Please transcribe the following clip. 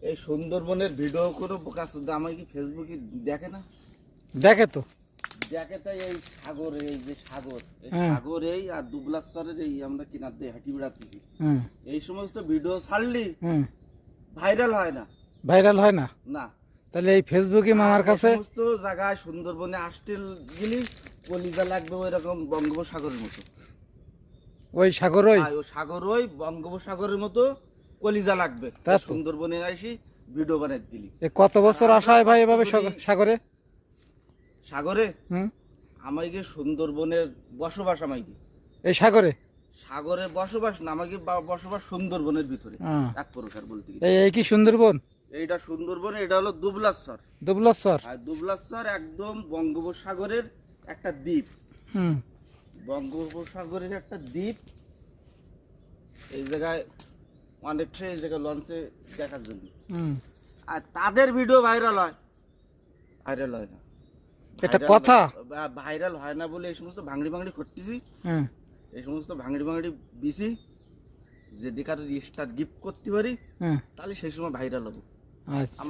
এই সুন্দরবনের ভিডিও কোনো কাজ আমার কি ফেসবুকে দেখে না? দেখে তো। দেখে তাই এই সাগর, এই যে সাগর, এই হ্যাঁ। সাগর এই আর দুবলাশ্বরের এই আমরা কিনার দিয়ে হাঁটি বেড়াতেছি, হুম এই সমস্ত ভিডিও ছাড়লি হুম ভাইরাল হয় না। ভাইরাল হয় না? না, তাহলে এই ফেসবুকে মামার আর কাছে এই সমস্ত জায়গায় সুন্দরবনে আসতেল গেলি কলিজা লাগবে ওই রকম বঙ্গোপসাগরের মতো। ওই সাগরই আর ও সাগর ওই বঙ্গোপসাগরের মতো কলিজা লাগবে তা তো। সুন্দরবনে আসি ভিডিও বানাই দিলি। এ কত বছর আসা হয় ভাই এভাবে সাগরে? সাগরে হুম আমাকে সুন্দরবনের বসবাস, আমাকে এই সাগরে সাগরে বসবাস না, আমাকে বসবাস সুন্দরবনের ভিতরে হ্যাঁ। এক প্রকার বলতে গেলে। এই কি সুন্দরবন? এইটা সুন্দরবন, এটা হলো দুবলাশ্বর। দুবলাশ্বর। আর দুবলাশ্বর একদম বঙ্গোপসাগরের একটা দ্বীপ, হুম বঙ্গোপসাগরের একটা দ্বীপ। এই জায়গায় অনেকটা এই জায়গায় লঞ্চে দেখার জন্য, হুম আর তাদের ভিডিও ভাইরাল হয়, ভাইরাল হয় না। এটা কথা। ভাইরাল হয় না বলে এই সমস্ত ভাঙড়ি ভাঙড়ি করতেছি, হুম এই সমস্ত ভাঙড়ি ভাঙড়ি বিসি যে দেখার স্টার গিফট করতে পারি, হুম তাহলে সেই সময় ভাইরাল হবো। আচ্ছা।